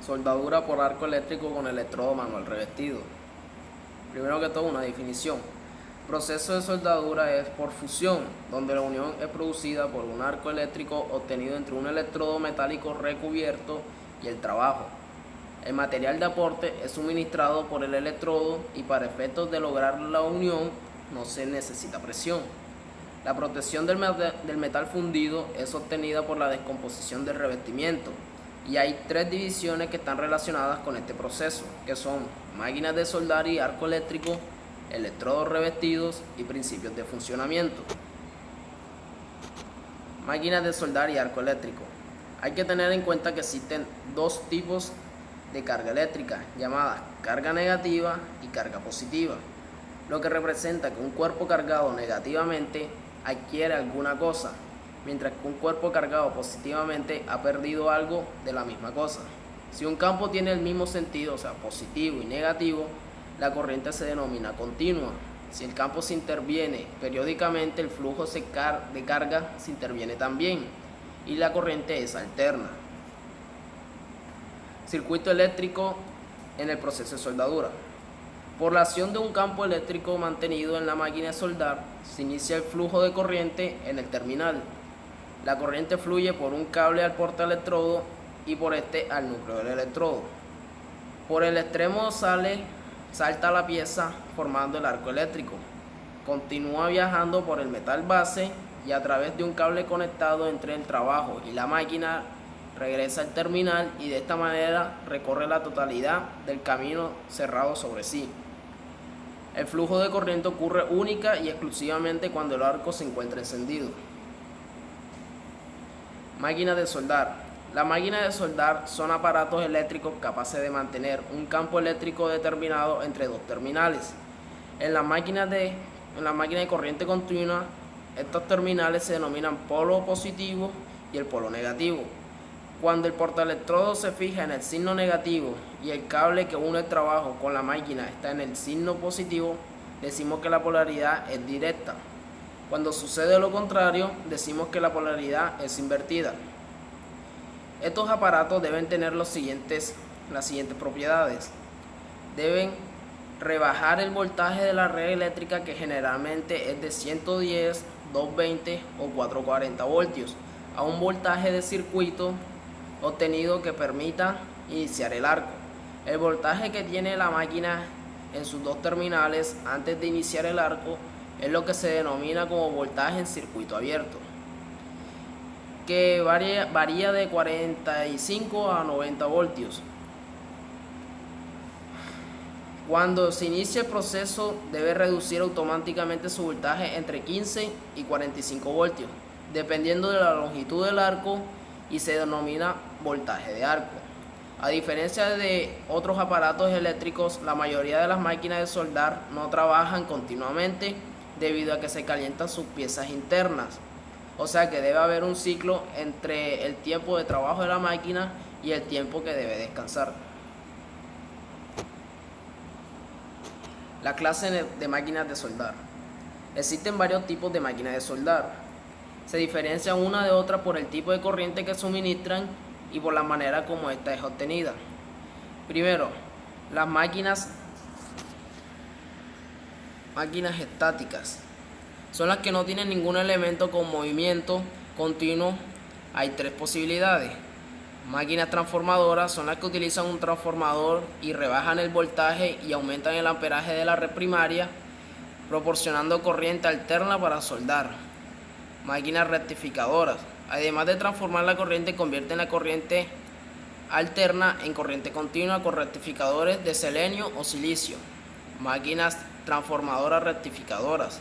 Soldadura por arco eléctrico con electrodo manual revestido. Primero que todo, una definición. Proceso de soldadura es por fusión, donde la unión es producida por un arco eléctrico obtenido entre un electrodo metálico recubierto y el trabajo. El material de aporte es suministrado por el electrodo y para efectos de lograr la unión no se necesita presión. La protección del metal fundido es obtenida por la descomposición del revestimiento y hay tres divisiones que están relacionadas con este proceso, que son máquinas de soldar y arco eléctrico, electrodos revestidos y principios de funcionamiento. Máquinas de soldar y arco eléctrico. Hay que tener en cuenta que existen dos tipos de carga eléctrica, llamadas carga negativa y carga positiva, lo que representa que un cuerpo cargado negativamente adquiere alguna cosa, mientras que un cuerpo cargado positivamente ha perdido algo de la misma cosa. Si un campo tiene el mismo sentido, o sea, positivo y negativo, la corriente se denomina continua. Si el campo se interviene periódicamente, el flujo de carga se interviene también y la corriente es alterna. Circuito eléctrico en el proceso de soldadura. Por la acción de un campo eléctrico mantenido en la máquina de soldar, se inicia el flujo de corriente en el terminal. La corriente fluye por un cable al portaelectrodo y por este al núcleo del electrodo. Por el extremo salta la pieza formando el arco eléctrico. Continúa viajando por el metal base y a través de un cable conectado entre el trabajo y la máquina regresa al terminal y de esta manera recorre la totalidad del camino cerrado sobre sí. El flujo de corriente ocurre única y exclusivamente cuando el arco se encuentra encendido. Máquinas de soldar. Las máquinas de soldar son aparatos eléctricos capaces de mantener un campo eléctrico determinado entre dos terminales. En las máquinas de corriente continua, estos terminales se denominan polo positivo y el polo negativo. Cuando el portaelectrodo se fija en el signo negativo y el cable que une el trabajo con la máquina está en el signo positivo, decimos que la polaridad es directa. Cuando sucede lo contrario, decimos que la polaridad es invertida. Estos aparatos deben tener las siguientes propiedades. Deben rebajar el voltaje de la red eléctrica, que generalmente es de 110, 220 o 440 voltios, a un voltaje de circuito obtenido que permita iniciar el arco. El voltaje que tiene la máquina en sus dos terminales antes de iniciar el arco es lo que se denomina como voltaje en circuito abierto, que varía de 45 a 90 voltios. Cuando se inicia el proceso, debe reducir automáticamente su voltaje entre 15 y 45 voltios, dependiendo de la longitud del arco, y se denomina voltaje de arco. A diferencia de otros aparatos eléctricos, la mayoría de las máquinas de soldar no trabajan continuamente debido a que se calientan sus piezas internas. O sea que debe haber un ciclo entre el tiempo de trabajo de la máquina y el tiempo que debe descansar. La clase de máquinas de soldar. Existen varios tipos de máquinas de soldar. Se diferencian una de otra por el tipo de corriente que suministran y por la manera como esta es obtenida. Primero, las máquinas estáticas. Son las que no tienen ningún elemento con movimiento continuo. Hay tres posibilidades. Máquinas transformadoras son las que utilizan un transformador y rebajan el voltaje y aumentan el amperaje de la red primaria, proporcionando corriente alterna para soldar. Máquinas rectificadoras, además de transformar la corriente, convierten la corriente alterna en corriente continua con rectificadores de selenio o silicio. Máquinas transformadoras rectificadoras.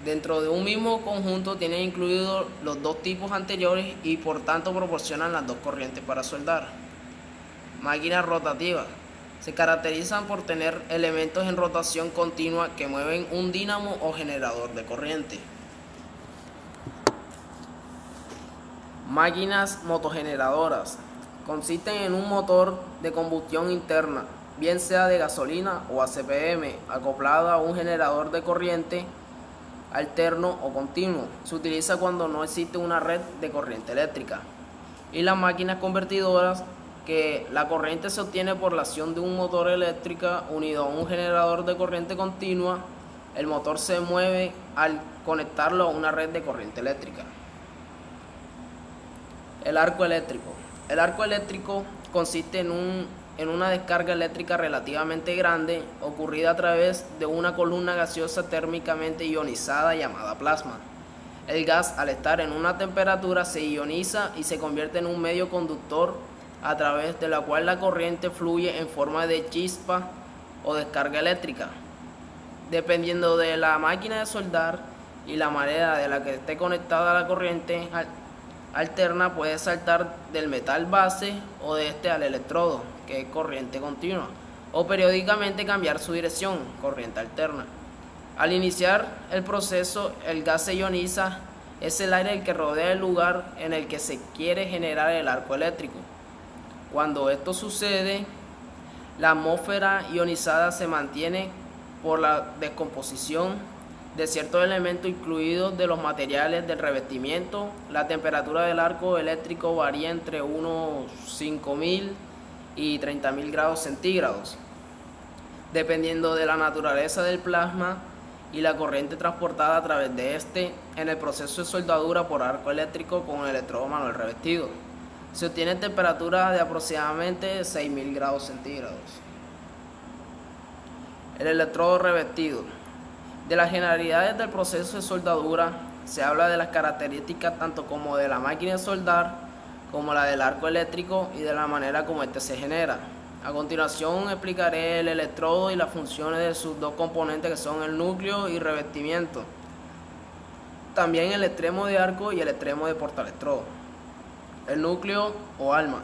Dentro de un mismo conjunto tienen incluidos los dos tipos anteriores y por tanto proporcionan las dos corrientes para soldar. Máquinas rotativas. Se caracterizan por tener elementos en rotación continua que mueven un dínamo o generador de corriente. Máquinas motogeneradoras. Consisten en un motor de combustión interna, bien sea de gasolina o ACPM, acoplada a un generador de corriente alterno o continuo. Se utiliza cuando no existe una red de corriente eléctrica. Y las máquinas convertidoras que la corriente se obtiene por la acción de un motor eléctrico unido a un generador de corriente continua. El motor se mueve al conectarlo a una red de corriente eléctrica. El arco eléctrico. El arco eléctrico consiste en una descarga eléctrica relativamente grande ocurrida a través de una columna gaseosa térmicamente ionizada llamada plasma. El gas, al estar en una temperatura, se ioniza y se convierte en un medio conductor a través de la cual la corriente fluye en forma de chispa o descarga eléctrica. Dependiendo de la máquina de soldar y la manera de la que esté conectada la corriente alterna, puede saltar del metal base o de este al electrodo, que es corriente continua, o periódicamente cambiar su dirección, corriente alterna. Al iniciar el proceso, el gas se ioniza, es el aire el que rodea el lugar en el que se quiere generar el arco eléctrico. Cuando esto sucede, la atmósfera ionizada se mantiene por la descomposición de ciertos elementos incluidos de los materiales del revestimiento. La temperatura del arco eléctrico varía entre unos 5.000 y 30.000 grados centígrados, dependiendo de la naturaleza del plasma y la corriente transportada a través de este en el proceso de soldadura por arco eléctrico con el electrodo manual revestido. Se obtiene temperatura de aproximadamente 6.000 grados centígrados. El electrodo revestido. De las generalidades del proceso de soldadura se habla de las características tanto como de la máquina de soldar como la del arco eléctrico y de la manera como este se genera. A continuación explicaré el electrodo y las funciones de sus dos componentes, que son el núcleo y revestimiento. También el extremo de arco y el extremo de portaelectrodo. El núcleo o alma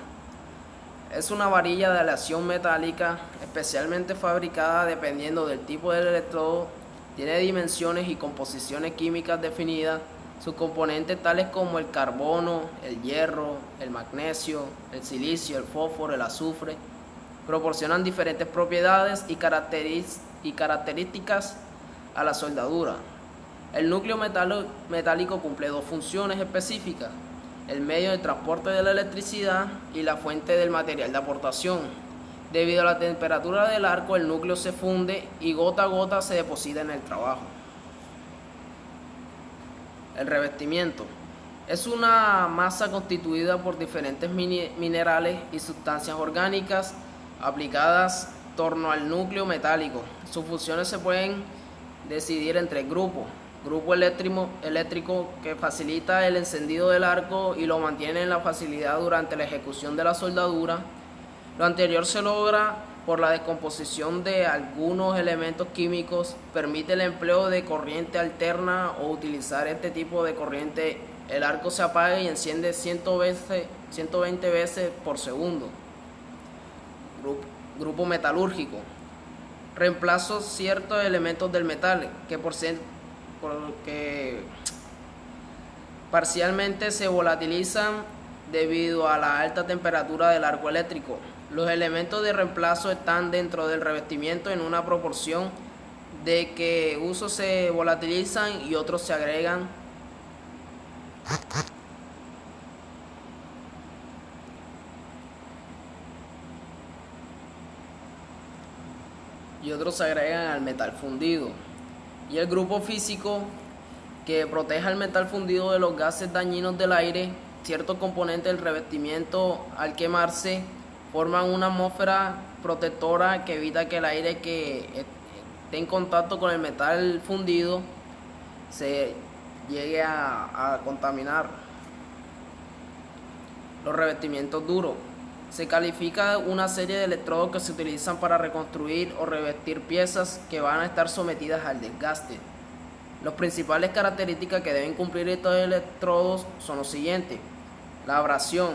es una varilla de aleación metálica especialmente fabricada dependiendo del tipo del electrodo. Tiene dimensiones y composiciones químicas definidas. Sus componentes tales como el carbono, el hierro, el magnesio, el silicio, el fósforo, el azufre proporcionan diferentes propiedades y características a la soldadura. El núcleo metálico cumple dos funciones específicas: el medio de transporte de la electricidad y la fuente del material de aportación. Debido a la temperatura del arco, el núcleo se funde y gota a gota se deposita en el trabajo. El revestimiento es una masa constituida por diferentes minerales y sustancias orgánicas aplicadas en torno al núcleo metálico. Sus funciones se pueden decidir entre grupo eléctrico, que facilita el encendido del arco y lo mantiene en la facilidad durante la ejecución de la soldadura. Lo anterior se logra por la descomposición de algunos elementos químicos. Permite el empleo de corriente alterna o utilizar este tipo de corriente. El arco se apaga y enciende 120 veces por segundo. Grupo metalúrgico. Reemplazo ciertos elementos del metal porque parcialmente se volatilizan debido a la alta temperatura del arco eléctrico. Los elementos de reemplazo están dentro del revestimiento en una proporción de que unos se volatilizan y otros se agregan. Al metal fundido. Y el grupo físico, que protege al metal fundido de los gases dañinos del aire. Ciertos componentes del revestimiento, al quemarse, forman una atmósfera protectora que evita que el aire que esté en contacto con el metal fundido se llegue a contaminar. Los revestimientos duros. Se califica una serie de electrodos que se utilizan para reconstruir o revestir piezas que van a estar sometidas al desgaste. Las principales características que deben cumplir estos electrodos son los siguientes. La abrasión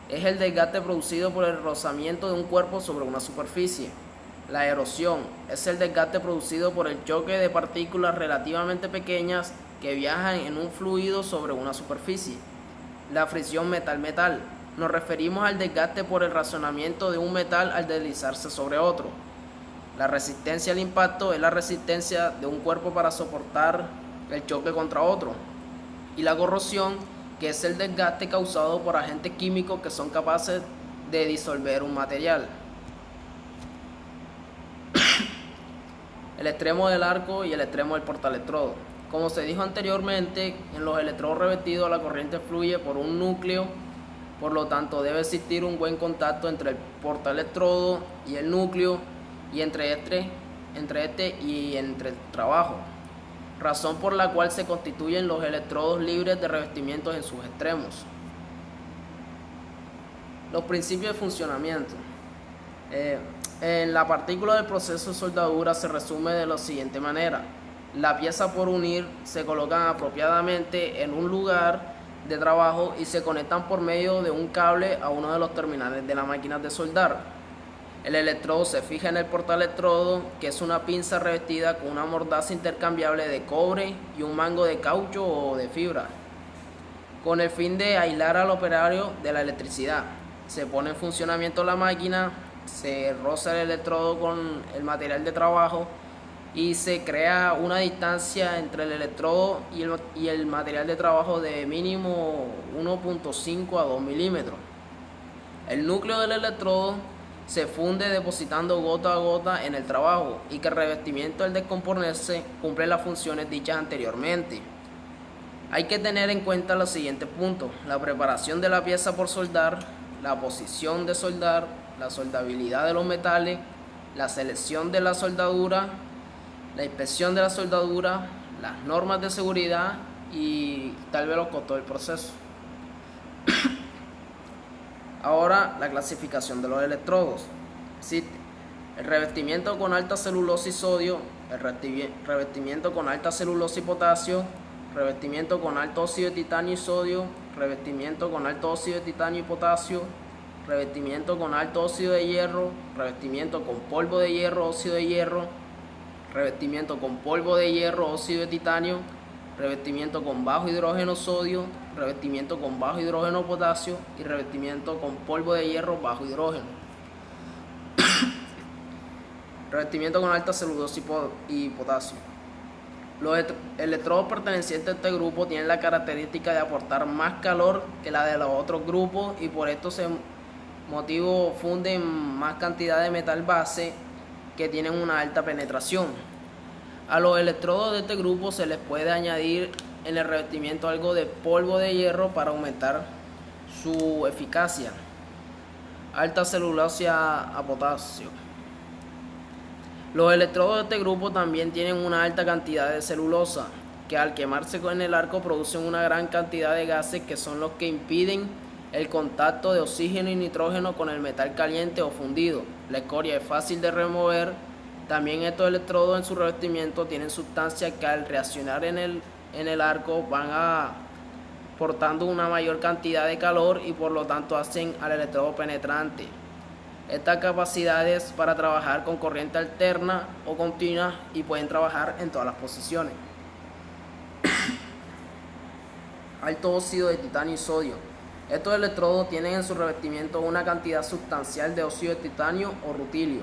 es el desgaste producido por el rozamiento de un cuerpo sobre una superficie. La erosión es el desgaste producido por el choque de partículas relativamente pequeñas que viajan en un fluido sobre una superficie. La fricción metal-metal. Nos referimos al desgaste por el razonamiento de un metal al deslizarse sobre otro. La resistencia al impacto es la resistencia de un cuerpo para soportar el choque contra otro. Y la corrosión, que es el desgaste causado por agentes químicos que son capaces de disolver un material. El extremo del arco y el extremo del portaelectrodo. Como se dijo anteriormente, en los electrodos revestidos la corriente fluye por un núcleo, por lo tanto debe existir un buen contacto entre el portaelectrodo y el núcleo y entre este y entre el trabajo, razón por la cual se constituyen los electrodos libres de revestimientos en sus extremos. Los principios de funcionamiento. En la partícula del proceso de soldadura se resume de la siguiente manera: la pieza por unir se colocan apropiadamente en un lugar de trabajo y se conectan por medio de un cable a uno de los terminales de la máquina de soldar. El electrodo se fija en el portaelectrodo, que es una pinza revestida con una mordaza intercambiable de cobre y un mango de caucho o de fibra, con el fin de aislar al operario de la electricidad. Se pone en funcionamiento la máquina, se roza el electrodo con el material de trabajo y se crea una distancia entre el electrodo y el material de trabajo de mínimo 1.5 a 2 milímetros. El núcleo del electrodo se funde depositando gota a gota en el trabajo y que el revestimiento al descomponerse cumple las funciones dichas anteriormente. Hay que tener en cuenta los siguientes puntos: la preparación de la pieza por soldar, la posición de soldar, la soldabilidad de los metales, la selección de la soldadura, la inspección de la soldadura, las normas de seguridad y tal vez los costos del proceso. Ahora, la clasificación de los electrodos. Existe el revestimiento con alta celulosa y sodio, el revestimiento con alta celulosa y potasio, revestimiento con alto óxido de titanio y sodio, revestimiento con alto óxido de titanio y potasio, revestimiento con alto óxido de hierro, revestimiento con polvo de hierro, óxido de hierro, revestimiento con polvo de hierro, óxido de titanio, revestimiento con bajo hidrógeno sodio, revestimiento con bajo hidrógeno potasio y revestimiento con polvo de hierro bajo hidrógeno. Revestimiento con alta celulosa y potasio. Los electrodos pertenecientes a este grupo tienen la característica de aportar más calor que la de los otros grupos y por esto motivo funden más cantidad de metal base que tienen una alta penetración. A los electrodos de este grupo se les puede añadir en el revestimiento algo de polvo de hierro para aumentar su eficacia. Alta celulosa a potasio. Los electrodos de este grupo también tienen una alta cantidad de celulosa, que al quemarse con el arco producen una gran cantidad de gases que son los que impiden el contacto de oxígeno y nitrógeno con el metal caliente o fundido. La escoria es fácil de remover. También estos electrodos en su revestimiento tienen sustancias que al reaccionar en el arco van aportando una mayor cantidad de calor y por lo tanto hacen al electrodo penetrante. Estas capacidades para trabajar con corriente alterna o continua y pueden trabajar en todas las posiciones. Alto óxido de titanio y sodio. Estos electrodos tienen en su revestimiento una cantidad sustancial de óxido de titanio o rutilio,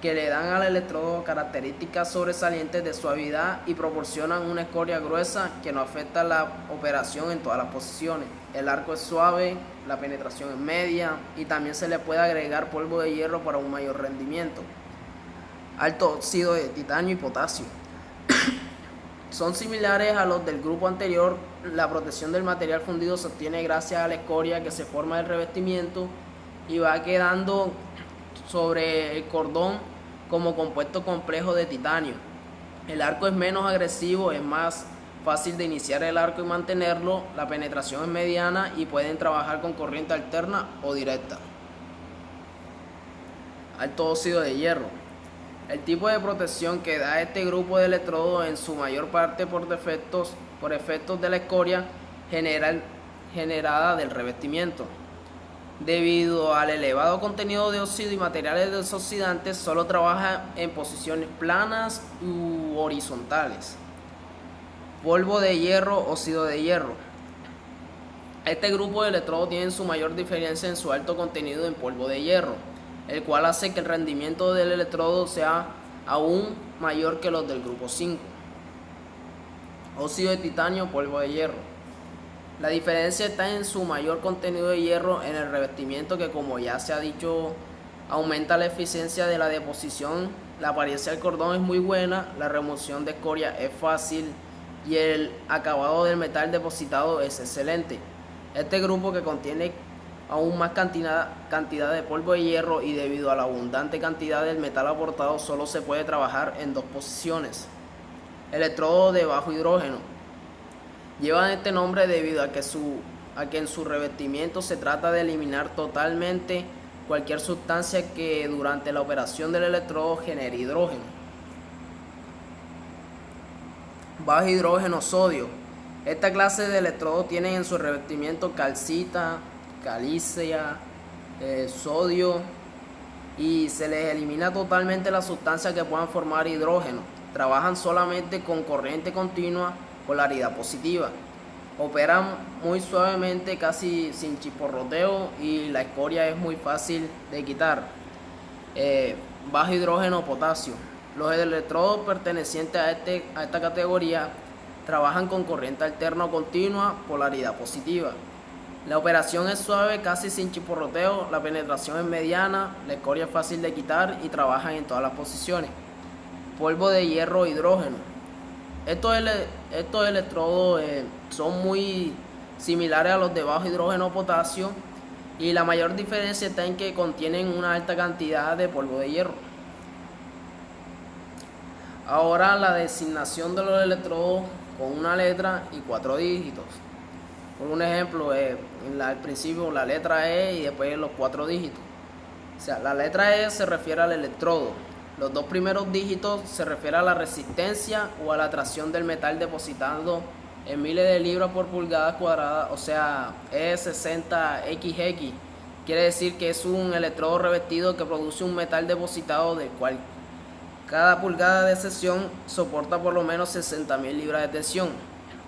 que le dan al electrodo características sobresalientes de suavidad y proporcionan una escoria gruesa que no afecta la operación en todas las posiciones. El arco es suave, la penetración es media y también se le puede agregar polvo de hierro para un mayor rendimiento. Alto óxido de titanio y potasio. Son similares a los del grupo anterior. La protección del material fundido se obtiene gracias a la escoria que se forma del revestimiento y va quedando sobre el cordón como compuesto complejo de titanio. El arco es menos agresivo, es más fácil de iniciar el arco y mantenerlo, la penetración es mediana y pueden trabajar con corriente alterna o directa. Alto óxido de hierro. El tipo de protección que da este grupo de electrodos en su mayor parte por efectos de la escoria generada del revestimiento. Debido al elevado contenido de óxido y materiales desoxidantes, solo trabaja en posiciones planas u horizontales. Polvo de hierro, óxido de hierro. Este grupo de electrodos tiene su mayor diferencia en su alto contenido en polvo de hierro, el cual hace que el rendimiento del electrodo sea aún mayor que los del grupo 5. Óxido de titanio, polvo de hierro. La diferencia está en su mayor contenido de hierro en el revestimiento, que como ya se ha dicho aumenta la eficiencia de la deposición, la apariencia del cordón es muy buena, la remoción de escoria es fácil y el acabado del metal depositado es excelente. Este grupo, que contiene aún más cantidad de polvo de hierro y debido a la abundante cantidad del metal aportado, solo se puede trabajar en dos posiciones. Electrodo de bajo hidrógeno. Llevan este nombre debido a que en su revestimiento se trata de eliminar totalmente cualquier sustancia que durante la operación del electrodo genere hidrógeno. Bajo hidrógeno sodio. Esta clase de electrodos tienen en su revestimiento calcita, calicia, sodio, y se les elimina totalmente las sustancias que puedan formar hidrógeno. Trabajan solamente con corriente continua, polaridad positiva. Operan muy suavemente, casi sin chisporroteo, y la escoria es muy fácil de quitar. Bajo hidrógeno potasio. Los electrodos pertenecientes a esta categoría trabajan con corriente alterna o continua, polaridad positiva. La operación es suave, casi sin chisporroteo, la penetración es mediana, la escoria es fácil de quitar y trabajan en todas las posiciones. Polvo de hierro hidrógeno. Estos electrodos son muy similares a los de bajo hidrógeno potasio, y la mayor diferencia está en que contienen una alta cantidad de polvo de hierro. Ahora, la designación de los electrodos con una letra y 4 dígitos. Por un ejemplo, al principio la letra E y después los 4 dígitos. O sea, la letra E se refiere al electrodo. Los 2 primeros dígitos se refiere a la resistencia o a la atracción del metal depositado en miles de libras por pulgada cuadrada, o sea, E60XX. Quiere decir que es un electrodo revestido que produce un metal depositado del cual cada pulgada de sección soporta por lo menos 60.000 libras de tensión.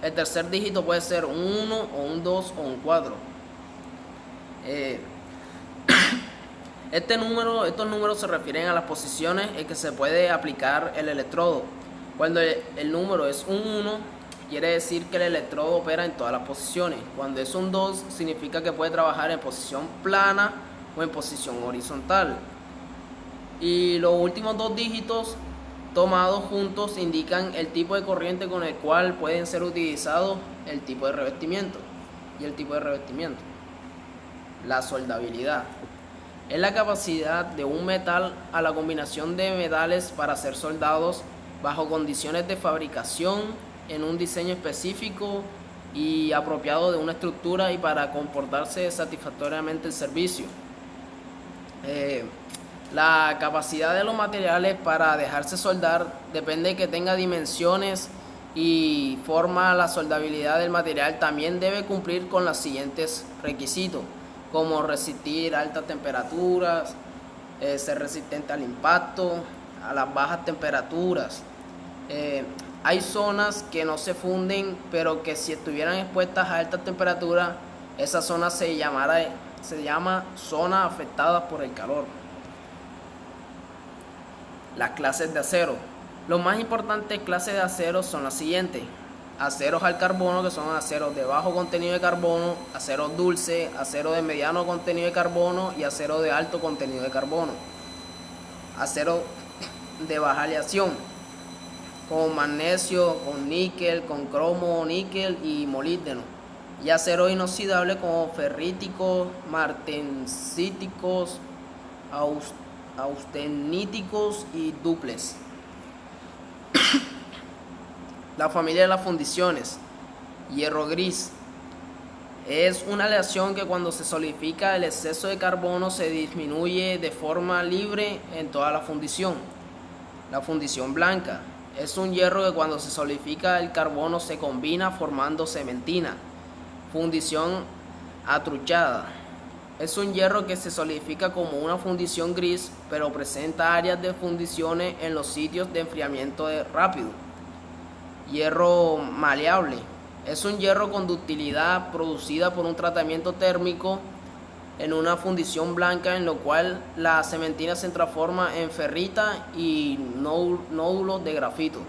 El tercer dígito puede ser un 1 o un 2 o un 4. Estos números se refieren a las posiciones en que se puede aplicar el electrodo. Cuando el número es un 1, quiere decir que el electrodo opera en todas las posiciones. Cuando es un 2, significa que puede trabajar en posición plana o en posición horizontal. Y los últimos 2 dígitos tomados juntos indican el tipo de corriente con el cual pueden ser utilizados el tipo de revestimiento y el tipo de revestimiento. La soldabilidad es la capacidad de un metal a la combinación de metales para ser soldados bajo condiciones de fabricación en un diseño específico y apropiado de una estructura y para comportarse satisfactoriamente el servicio. La capacidad de los materiales para dejarse soldar depende de que tenga dimensiones y forma. La soldabilidad del material también debe cumplir con los siguientes requisitos, como resistir altas temperaturas, ser resistente al impacto, a las bajas temperaturas. Hay zonas que no se funden, pero que si estuvieran expuestas a altas temperaturas, esa zona se llama zona afectada por el calor. Las clases de acero. Las más importantes clases de acero son las siguientes: aceros al carbono, que son aceros de bajo contenido de carbono, aceros dulces, acero de mediano contenido de carbono y acero de alto contenido de carbono. Acero de baja aleación, con magnesio, con níquel, con cromo, níquel y molibdeno. Y acero inoxidable como ferríticos, martensíticos, austeníticos y duples. La familia de las fundiciones. Hierro gris. Es una aleación que cuando se solidifica el exceso de carbono se disminuye de forma libre en toda la fundición. La fundición blanca. Es un hierro que cuando se solidifica el carbono se combina formando cementina. Fundición atruchada. Es un hierro que se solidifica como una fundición gris, pero presenta áreas de fundiciones en los sitios de enfriamiento rápido. Hierro maleable. Es un hierro con ductilidad producida por un tratamiento térmico en una fundición blanca, en lo cual la cementina se transforma en ferrita y nódulos de grafito.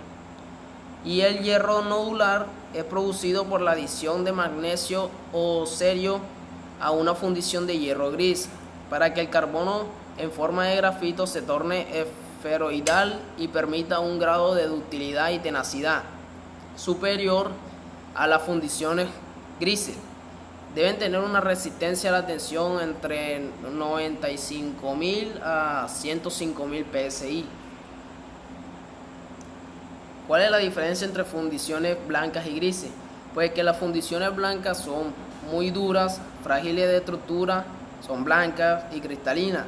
Y el hierro nodular es producido por la adición de magnesio o cerio a una fundición de hierro gris, para que el carbono en forma de grafito se torne esferoidal y permita un grado de ductilidad y tenacidad superior a las fundiciones grises. Deben tener una resistencia a la tensión entre 95.000 a 105.000 psi. ¿Cuál es la diferencia entre fundiciones blancas y grises? Pues que las fundiciones blancas son muy duras, frágiles de estructura, son blancas y cristalinas,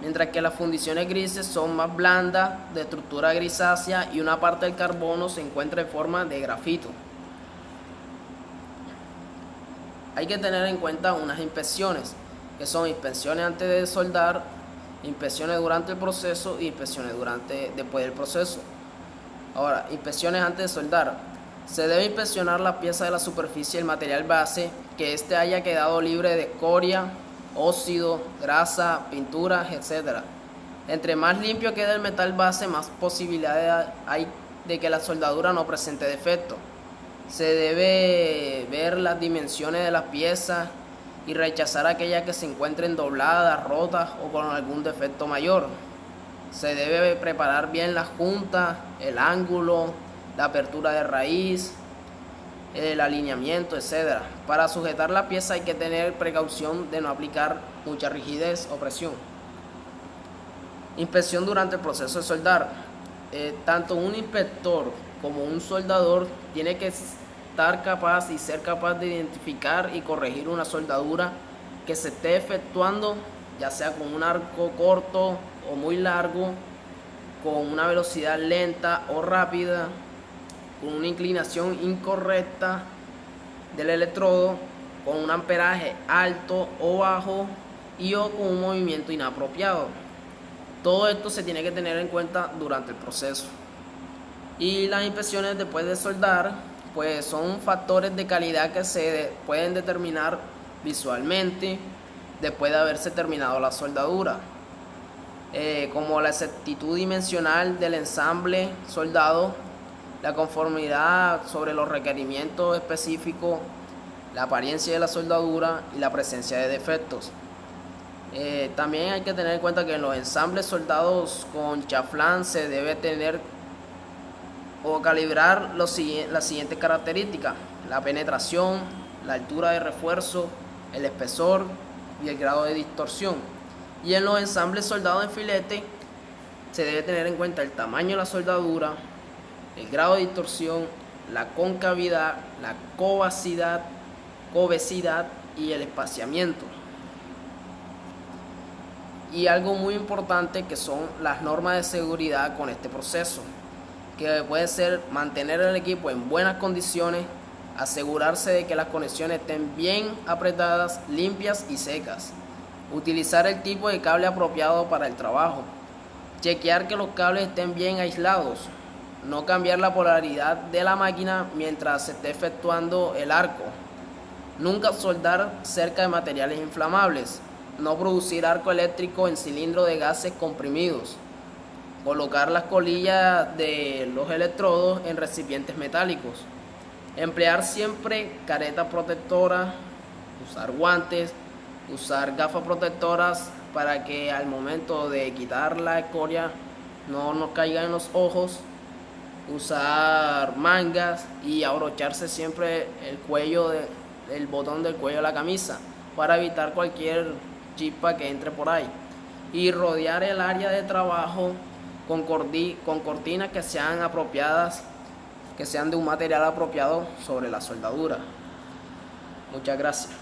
mientras que las fundiciones grises son más blandas, de estructura grisácea, y una parte del carbono se encuentra en forma de grafito. Hay que tener en cuenta unas inspecciones, que son inspecciones antes de soldar, inspecciones durante el proceso y inspecciones después del proceso. Ahora, inspecciones antes de soldar. Se debe inspeccionar la pieza de la superficie del material base, que éste haya quedado libre de escoria, óxido, grasa, pinturas, etc. Entre más limpio quede el metal base, más posibilidades hay de que la soldadura no presente defectos. Se debe ver las dimensiones de las piezas y rechazar aquellas que se encuentren dobladas, rotas o con algún defecto mayor. Se debe preparar bien la junta, el ángulo, la apertura de raíz, el alineamiento, etc. Para sujetar la pieza hay que tener precaución de no aplicar mucha rigidez o presión. Inspección durante el proceso de soldar. Tanto un inspector como un soldador tiene que estar capaz y ser capaz de identificar y corregir una soldadura que se esté efectuando, ya sea con un arco corto o muy largo, con una velocidad lenta o rápida, con una inclinación incorrecta del electrodo, con un amperaje alto o bajo y o con un movimiento inapropiado. Todo esto se tiene que tener en cuenta durante el proceso. Y las inspecciones después de soldar, pues son factores de calidad que se pueden determinar visualmente después de haberse terminado la soldadura, como la exactitud dimensional del ensamble soldado, la conformidad sobre los requerimientos específicos, la apariencia de la soldadura y la presencia de defectos. También hay que tener en cuenta que en los ensambles soldados con chaflán se debe tener o calibrar las siguientes características: la penetración, la altura de refuerzo, el espesor y el grado de distorsión. Y en los ensambles soldados en filete se debe tener en cuenta el tamaño de la soldadura, el grado de distorsión, la concavidad, la covesidad y el espaciamiento. Y algo muy importante que son las normas de seguridad con este proceso, que puede ser mantener el equipo en buenas condiciones, asegurarse de que las conexiones estén bien apretadas, limpias y secas, utilizar el tipo de cable apropiado para el trabajo, chequear que los cables estén bien aislados, no cambiar la polaridad de la máquina mientras se esté efectuando el arco, nunca soldar cerca de materiales inflamables, no producir arco eléctrico en cilindro de gases comprimidos, colocar las colillas de los electrodos en recipientes metálicos, emplear siempre caretas protectoras, usar guantes, usar gafas protectoras para que al momento de quitar la escoria no nos caiga en los ojos, usar mangas y abrocharse siempre el botón del cuello de la camisa para evitar cualquier chispa que entre por ahí, y rodear el área de trabajo con cortinas que sean apropiadas, que sean de un material apropiado sobre la soldadura. Muchas gracias.